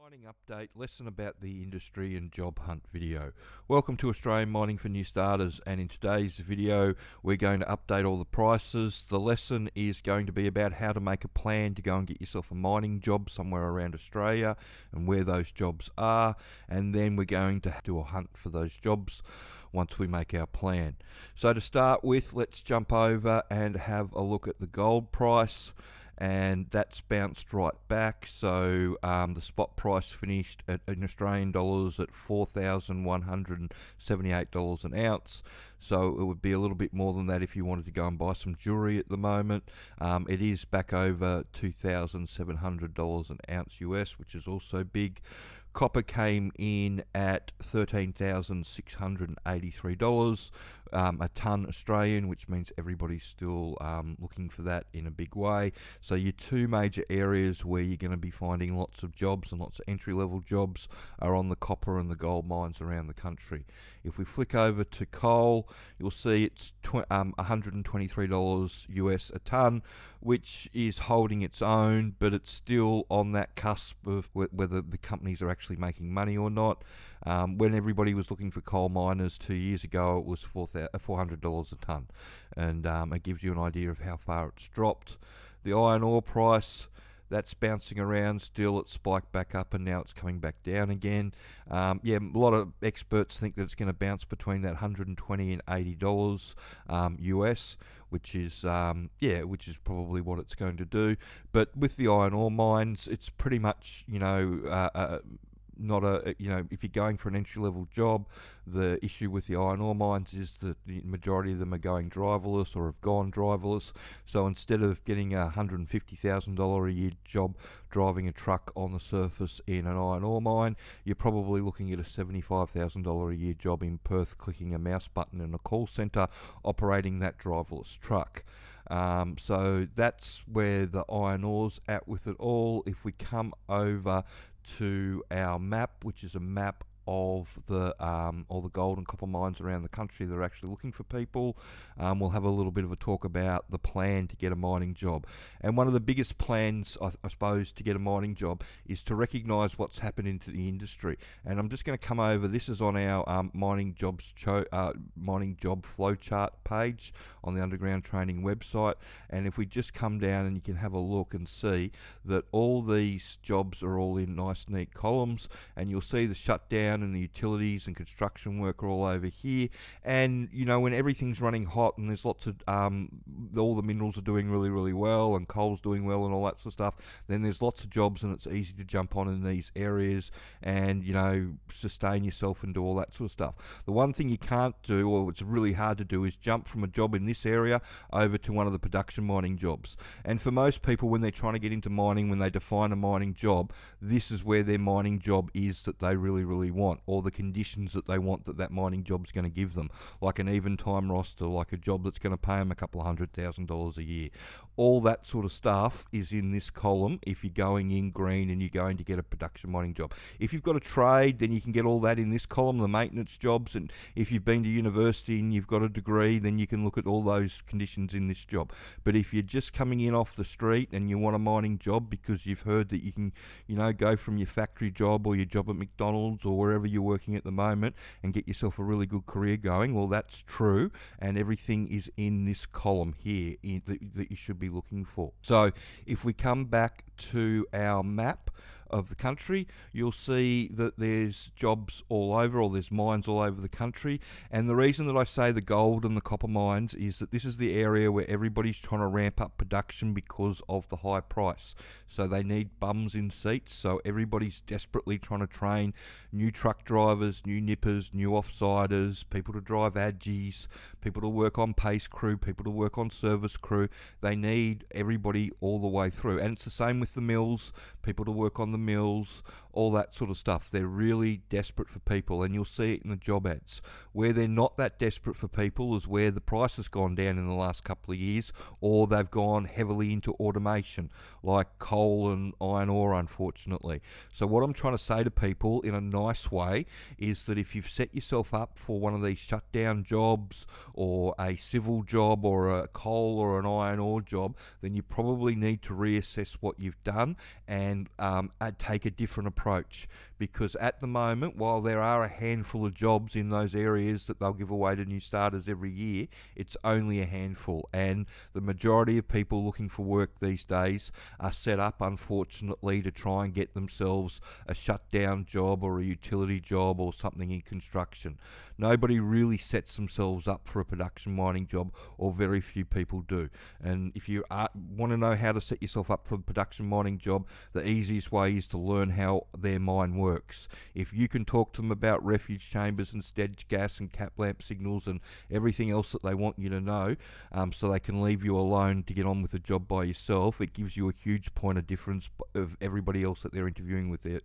Mining update, lesson about the industry and job hunt video. Welcome to Australian Mining for New Starters, and in today's video we're going to update all the prices. The lesson is going to be about how to make a plan to go and get yourself a mining job somewhere around Australia and where those jobs are, and then we're going to do a hunt for those jobs once we make our plan. So to start with, let's jump over and have a look at the gold price. And that's bounced right back. So the spot price finished in Australian dollars at $4,178 an ounce. So it would be a little bit more than that if you wanted to go and buy some jewelry at the moment. It is back over $2,700 an ounce US, which is also big. Copper came in at $13,683 a tonne Australian, which means everybody's still looking for that in a big way. So your two major areas where you're going to be finding lots of jobs and lots of entry-level jobs are on the copper and the gold mines around the country. If we flick over to coal, you'll see it's $123 US a tonne, which is holding its own, but it's still on that cusp of whether the companies are actually making money or not. When everybody was looking for coal miners 2 years ago, it was $400 a tonne, and it gives you an idea of how far it's dropped. The iron ore price, that's bouncing around still. It's spiked back up and now it's coming back down again. A lot of experts think that it's going to bounce between that $120 and $80 US, which is probably what it's going to do. But with the iron ore mines, it's pretty much not a, if you're going for an entry-level job, the issue with the iron ore mines is that the majority of them are going driverless or have gone driverless. So instead of getting a $150,000 a year job driving a truck on the surface in an iron ore mine, you're probably looking at a $75,000 a year job in Perth, clicking a mouse button in a call centre, operating that driverless truck. So that's where the iron ore's at with it all. If we come over to our map, which is a map of all the gold and copper mines around the country that are actually looking for people, we'll have a little bit of a talk about the plan to get a mining job. And one of the biggest plans, I suppose, to get a mining job is to recognise what's happened into the industry. And I'm just going to come over, this is on our mining job flowchart page on the Underground Training website. And if we just come down, and you can have a look and see that all these jobs are all in nice neat columns, and you'll see the shutdown and the utilities and construction work are all over here. And when everything's running hot and there's lots of all the minerals are doing really, really well and coal's doing well and all that sort of stuff, then there's lots of jobs and it's easy to jump on in these areas and sustain yourself and do all that sort of stuff. The one thing you can't do, or it's really hard to do, is jump from a job in this area over to one of the production mining jobs. And for most people, when they're trying to get into mining, when they define a mining job, this is where their mining job is that they really, really want, or the conditions that they want that mining job's going to give them, like an even time roster, like a job that's going to pay them a couple of $100,000 a year. All that sort of stuff is in this column if you're going in green and you're going to get a production mining job. If you've got a trade, then you can get all that in this column, the maintenance jobs, and if you've been to university and you've got a degree, then you can look at all those conditions in this job. But if you're just coming in off the street and you want a mining job because you've heard that you can go from your factory job or your job at McDonald's or wherever you're working at the moment and get yourself a really good career going, well, that's true, and everything is in this column here that you should be looking for. So if we come back to our map of the country, you'll see that there's jobs all over, or there's mines all over the country. And the reason that I say the gold and the copper mines is that this is the area where everybody's trying to ramp up production because of the high price. So they need bums in seats, so everybody's desperately trying to train new truck drivers, new nippers, new offsiders, people to drive Aggies, people to work on pace crew, people to work on service crew. They need everybody all the way through. And it's the same with the mills, people to work on the mills, all that sort of stuff. They're really desperate for people, and you'll see it in the job ads. Where they're not that desperate for people is where the price has gone down in the last couple of years, or they've gone heavily into automation, like coal and iron ore, unfortunately. So what I'm trying to say to people in a nice way is that if you've set yourself up for one of these shutdown jobs or a civil job or a coal or an iron ore job, then you probably need to reassess what you've done and take a different approach, because at the moment, while there are a handful of jobs in those areas that they'll give away to new starters every year, it's only a handful, and the majority of people looking for work these days are set up, unfortunately, to try and get themselves a shutdown job or a utility job or something in construction. Nobody really sets themselves up for a production mining job, or very few people do. And if you want to know how to set yourself up for a production mining job, the easiest way is to learn how their mine works. If you can talk to them about refuge chambers and stead gas and cap lamp signals and everything else that they want you to know, so they can leave you alone to get on with the job by yourself, it gives you a huge point of difference of everybody else that they're interviewing with, their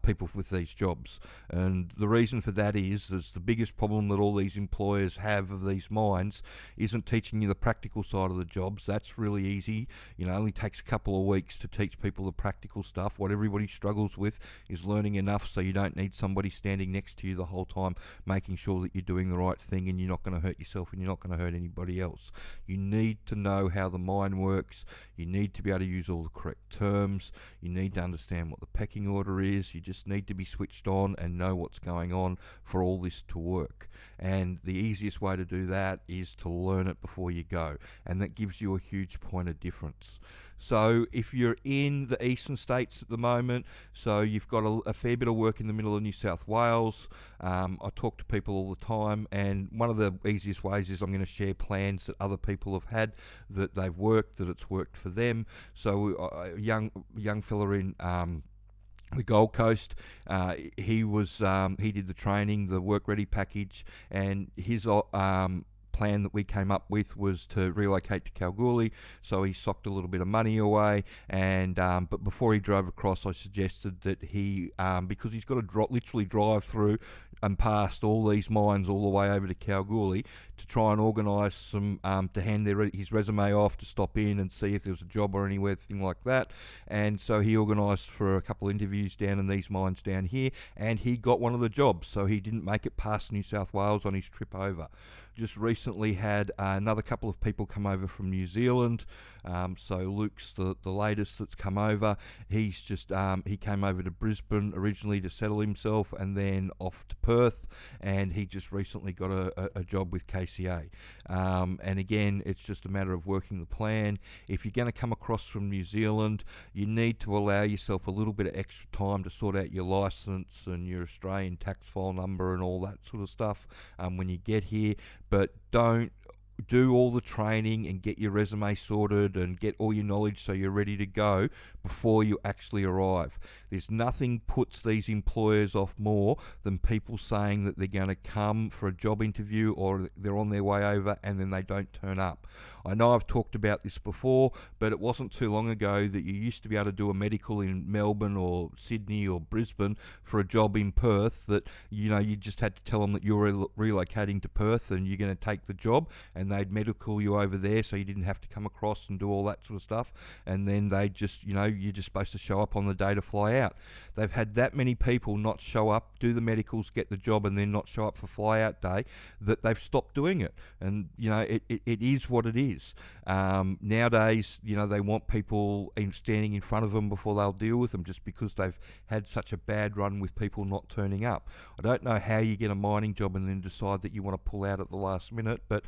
people with these jobs. And the reason for that is the biggest problem that all these employers have of these mines isn't teaching you the practical side of the jobs. That's really easy. It only takes a couple of weeks to teach people the practical stuff. What everybody struggles with is learning enough so you don't need somebody standing next to you the whole time making sure that you're doing the right thing and you're not going to hurt yourself and you're not going to hurt anybody else. You need to know how the mine works. You need to be able to use all the correct terms. You need to understand what the pecking order is. You just need to be switched on and know what's going on for all this to work. And the easiest way to do that is to learn it before you go, and that gives you a huge point of difference. So if you're in the eastern states at the moment, so you've got a fair bit of work in the middle of New South Wales. I talk to people all the time, and one of the easiest ways is I'm going to share plans that other people have had, that they've worked, that it's worked for them. So a young fella in the Gold Coast, he did the training, the work ready package, and his plan that we came up with was to relocate to Kalgoorlie. So he socked a little bit of money away, and but before he drove across, I suggested that he, because he's got to literally drive through and past all these mines all the way over to Kalgoorlie, to try and organise some, to hand his resume off, to stop in and see if there was a job or anything like that. And so he organised for a couple of interviews down in these mines down here, and he got one of the jobs, so he didn't make it past New South Wales on his trip over. Just recently had another couple of people come over from New Zealand. So Luke's the latest that's come over. He's just he came over to Brisbane originally to settle himself, and then off to Perth, and he just recently got a job with KCA. And again, it's just a matter of working the plan. If you're going to come across from New Zealand, you need to allow yourself a little bit of extra time to sort out your licence and your Australian tax file number and all that sort of stuff when you get here. But don't do all the training and get your resume sorted and get all your knowledge so you're ready to go before you actually arrive. There's nothing puts these employers off more than people saying that they're going to come for a job interview or they're on their way over and then they don't turn up. I know I've talked about this before, but it wasn't too long ago that you used to be able to do a medical in Melbourne or Sydney or Brisbane for a job in Perth, that you just had to tell them that you're relocating to Perth and you're going to take the job, and they'd medical you over there so you didn't have to come across and do all that sort of stuff, and then they just, you're just supposed to show up on the day to fly out. They've had that many people not show up, do the medicals, get the job, and then not show up for fly out day, that they've stopped doing it. And it is what it is. Nowadays, they want people standing in front of them before they'll deal with them, just because they've had such a bad run with people not turning up. I don't know how you get a mining job and then decide that you want to pull out at the last minute, but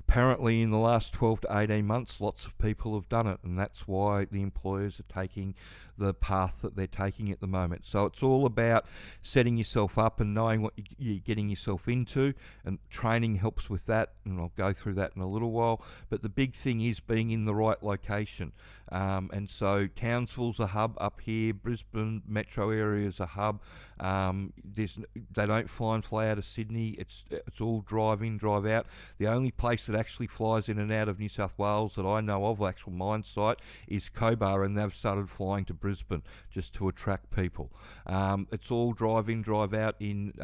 apparently in the last 12 to 18 months, lots of people have done it, and that's why the employers are taking the path that they're taking at the moment. So it's all about setting yourself up and knowing what you're getting yourself into, and training helps with that, and I'll go through that in a little while. But the big thing is being in the right location. And so Townsville's a hub up here, Brisbane metro area is a hub. They don't fly and fly out of Sydney. It's all drive in, drive out. The only place that actually flies in and out of New South Wales that I know of, actual mine site, is Cobar, and they've started flying to Brisbane just to attract people. It's all drive in, drive out in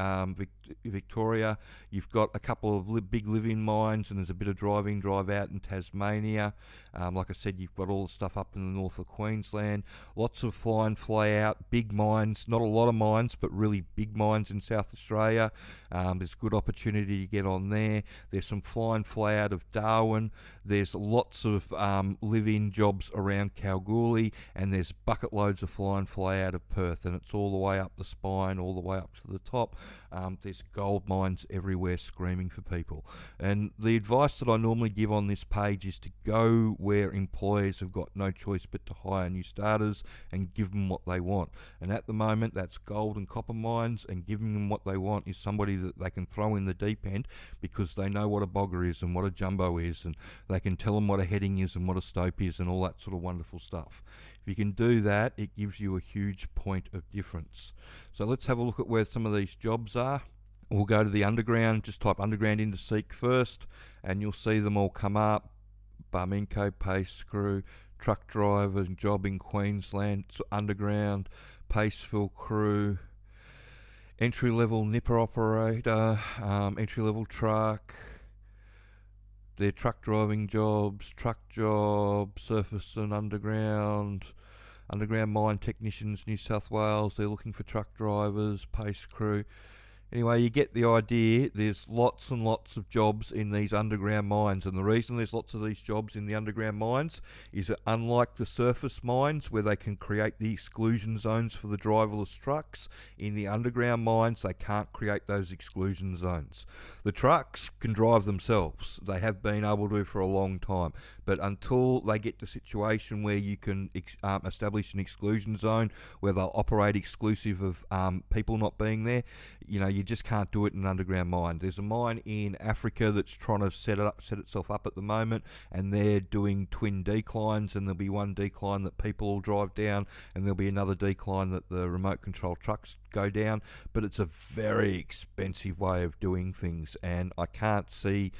Victoria. You've got a couple of big live-in mines, and there's a bit of drive in, drive out in Tasmania. Like I said, you've got all the stuff up in the north of Queensland. Lots of fly and fly out, big mines, not a lot of mines, but really big mines in South Australia. There's good opportunity to get on there. There's some fly and fly out of Darwin. There's lots of live-in jobs around Kalgoorlie, and there's bucket loads of fly out of Perth, and it's all the way up the spine, all the way up to the top. There's gold mines everywhere screaming for people. And the advice that I normally give on this page is to go where employers have got no choice but to hire new starters and give them what they want. And at the moment, that's gold and copper mines, and giving them what they want is somebody that they can throw in the deep end because they know what a bogger is and what a jumbo is, and they can tell them what a heading is and what a stope is and all that sort of wonderful stuff. If you can do that, it gives you a huge point of difference. So let's have a look at where some of these jobs are. We'll go to the underground, just type underground into Seek first, and you'll see them all come up. Barminco, pace crew, truck driver job in Queensland, underground, pacefill crew, entry-level nipper operator, entry-level truck, their truck driving jobs, surface and underground mine technicians, New South Wales, they're looking for truck drivers, pace crew. Anyway, you get the idea. There's lots and lots of jobs in these underground mines, and the reason there's lots of these jobs in the underground mines is that unlike the surface mines where they can create the exclusion zones for the driverless trucks, in the underground mines they can't create those exclusion zones. The trucks can drive themselves. They have been able to for a long time, but until they get to a situation where you can establish an exclusion zone where they'll operate exclusive of people not being there, you just can't do it in an underground mine. There's a mine in Africa that's trying to set itself up at the moment, and they're doing twin declines, and there'll be one decline that people will drive down, and there'll be another decline that the remote control trucks go down, but it's a very expensive way of doing things, and I can't see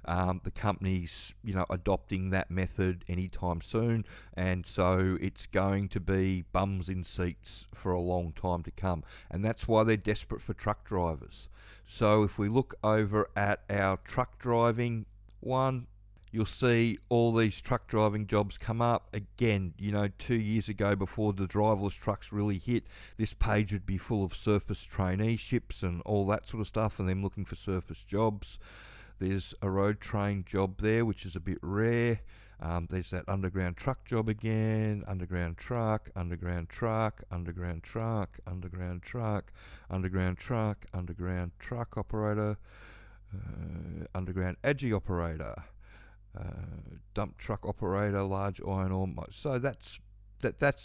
the companies, adopting that method anytime soon, and so it's going to be bums in seats for a long time to come, and that's why they're desperate for truck drivers. So if we look over at our truck driving one, you'll see all these truck driving jobs come up. Again, 2 years ago, before the driverless trucks really hit, this page would be full of surface traineeships and all that sort of stuff, and them looking for surface jobs. There's a road train job there, which is a bit rare. There's that underground truck job again, underground truck, underground truck, underground truck, underground truck, underground truck, underground truck operator, underground AGI operator, dump truck operator, large iron ore. So that's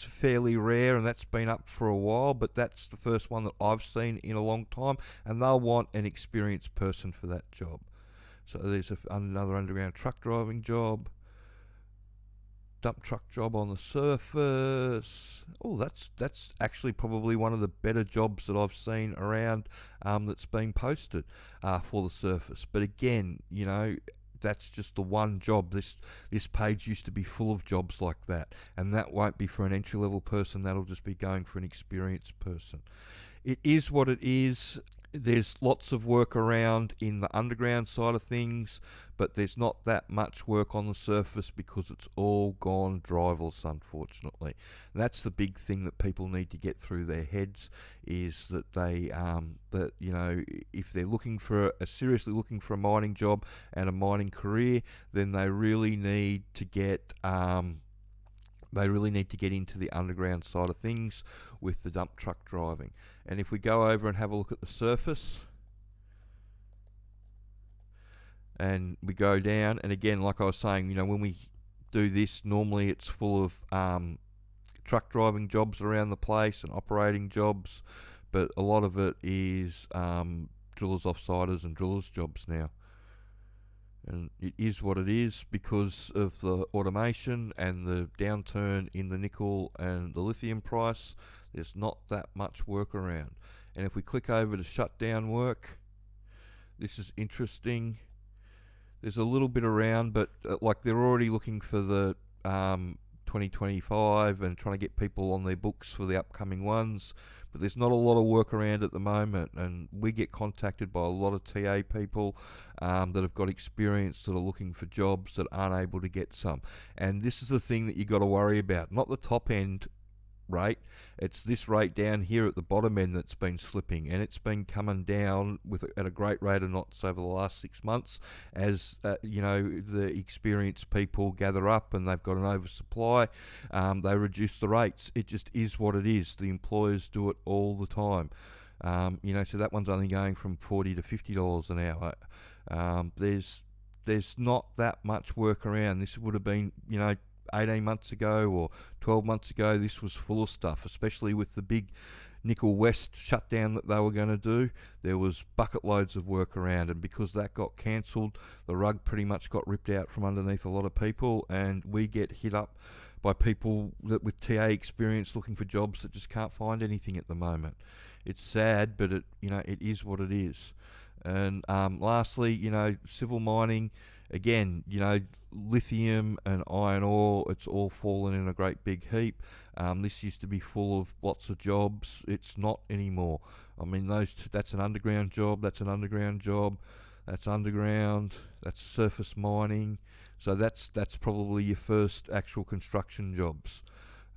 fairly rare, and that's been up for a while, but that's the first one that I've seen in a long time, and they'll want an experienced person for that job. So there's another underground truck driving job, dump truck job on the surface. Oh, that's actually probably one of the better jobs that I've seen around that's been posted for the surface. But again, that's just the one job. This page used to be full of jobs like that, and that won't be for an entry-level person. That'll just be going for an experienced person. It is what it is. There's lots of work around in the underground side of things, but there's not that much work on the surface because it's all gone driverless, unfortunately. And that's the big thing that people need to get through their heads, is that they, if they're seriously looking for a mining job and a mining career, then they really need to get into the underground side of things with the dump truck driving. And if we go over and have a look at the surface, and we go down, and again, like I was saying, when we do this, normally it's full of truck driving jobs around the place and operating jobs, but a lot of it is drillers, offsiders and drillers jobs now. And it is what it is because of the automation and the downturn in the nickel and the lithium price. There's not that much work around. And if we click over to shutdown work, this is interesting. There's a little bit around, but they're already looking for the 2025 and trying to get people on their books for the upcoming ones, but there's not a lot of work around at the moment, and we get contacted by a lot of TA people that have got experience that are looking for jobs that aren't able to get some. And this is the thing that you got to worry about, not the top end rate. It's this rate down here at the bottom end that's been slipping, and it's been coming down at a great rate of knots over the last 6 months as the experienced people gather up and they've got an oversupply. They reduce the rates. It just is what it is. The employers do it all the time. So that one's only going from $40 to $50 an hour. There's not that much work around. This would have been, 18 months ago or 12 months ago, this was full of stuff, especially with the big Nickel West shutdown that they were going to do. There was bucket loads of work around, and because that got cancelled, the rug pretty much got ripped out from underneath a lot of people, and we get hit up by people that with TA experience looking for jobs that just can't find anything at the moment. It's sad, but it is what it is. And lastly, civil mining, again, lithium and iron ore, it's all fallen in a great big heap. This used to be full of lots of jobs. It's not anymore. I mean, that's an underground job, that's an underground job, that's underground, that's surface mining. So that's probably your first actual construction jobs.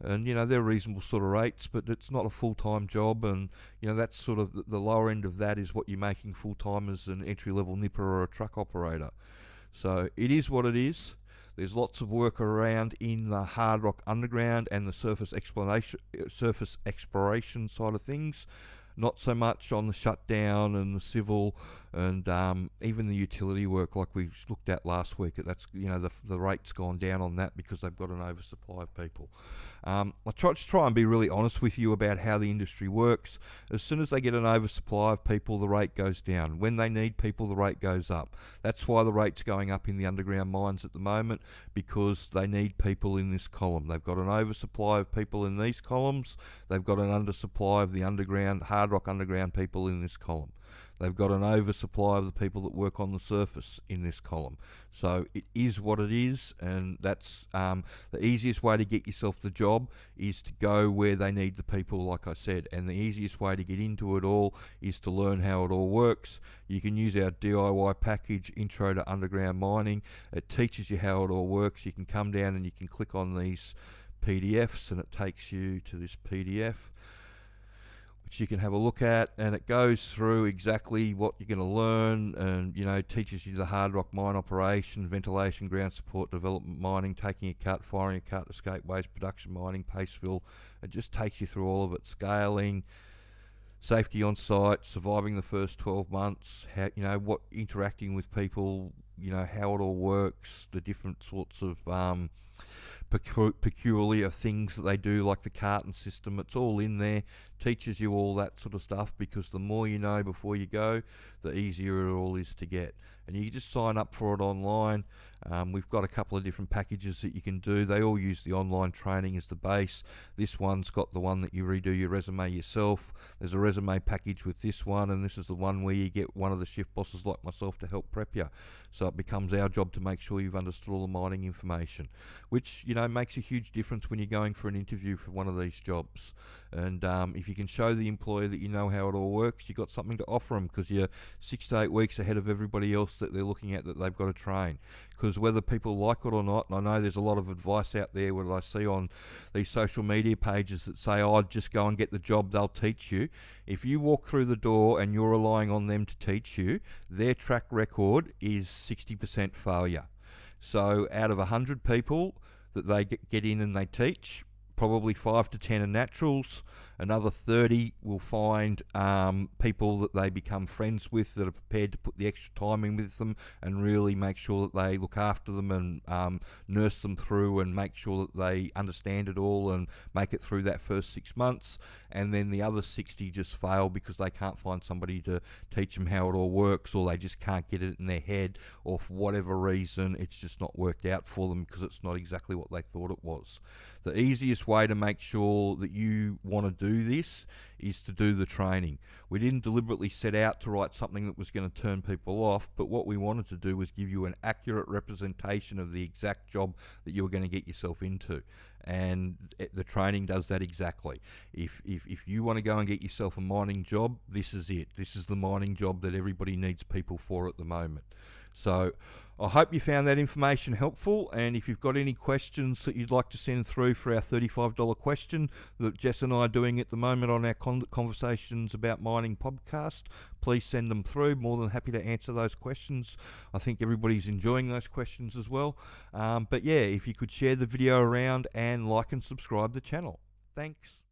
And, they're reasonable sort of rates, but it's not a full-time job, and, that's sort of the lower end of that is what you're making full-time as an entry-level nipper or a truck operator. So it is what it is. There's lots of work around in the hard rock underground and the surface exploration side of things. Not so much on the shutdown and the civil and even the utility work like we looked at last week. That's the rate's gone down on that because they've got an oversupply of people. I try and be really honest with you about how the industry works. As soon as they get an oversupply of people, the rate goes down. When they need people, the rate goes up. That's why the rate's going up in the underground mines at the moment, because they need people in this column. They've got an oversupply of people in these columns. They've got an undersupply of the hard rock underground people in this column. They've got an oversupply of the people that work on the surface in this column. So it is what it is, and that's the easiest way to get yourself the job is to go where they need the people, like I said, and the easiest way to get into it all is to learn how it all works. You can use our DIY package, Intro to Underground Mining. It teaches you how it all works. You can come down and you can click on these PDFs, and it takes you to this PDF, which you can have a look at, and it goes through exactly what you're going to learn, and teaches you the hard rock mine operation, ventilation, ground support, development mining, taking a cut, firing a cut, escape waste, production mining, paste fill. It just takes you through all of it: scaling, safety on site, surviving the first 12 months, how, what interacting with people, how it all works, the different sorts of peculiar things that they do, like the carton system. It's all in there. Teaches you all that sort of stuff, because the more you know before you go, the easier it all is to get. And you can just sign up for it online. We've got a couple of different packages that you can do. They all use the online training as the base. This one's got the one that you redo your resume yourself. There's a resume package with this one, and this is the one where you get one of the shift bosses like myself to help prep you. So it becomes our job to make sure you've understood all the mining information, which makes a huge difference when you're going for an interview for one of these jobs. And if you can show the employer that you know how it all works, you've got something to offer them, because you're 6 to 8 weeks ahead of everybody else that they're looking at that they've got to train. Because whether people like it or not, and I know there's a lot of advice out there what I see on these social media pages that say, oh, just go and get the job, they'll teach you. If you walk through the door and you're relying on them to teach you, their track record is 60% failure. So out of 100 people that they get in and they teach, probably 5 to 10 are naturals. Another 30 will find people that they become friends with that are prepared to put the extra time in with them and really make sure that they look after them and nurse them through and make sure that they understand it all and make it through that first 6 months. And then the other 60 just fail because they can't find somebody to teach them how it all works, or they just can't get it in their head, or for whatever reason it's just not worked out for them because it's not exactly what they thought it was. The easiest way to make sure that you want to do this is to do the training. We didn't deliberately set out to write something that was going to turn people off, but what we wanted to do was give you an accurate representation of the exact job that you were going to get yourself into. And the training does that exactly. If you want to go and get yourself a mining job, this is it. This is the mining job that everybody needs people for at the moment. So I hope you found that information helpful, and if you've got any questions that you'd like to send through for our $35 question that Jess and I are doing at the moment on our Conversations About Mining podcast, please send them through. More than happy to answer those questions. I think everybody's enjoying those questions as well. But yeah, if you could share the video around and like and subscribe the channel. Thanks.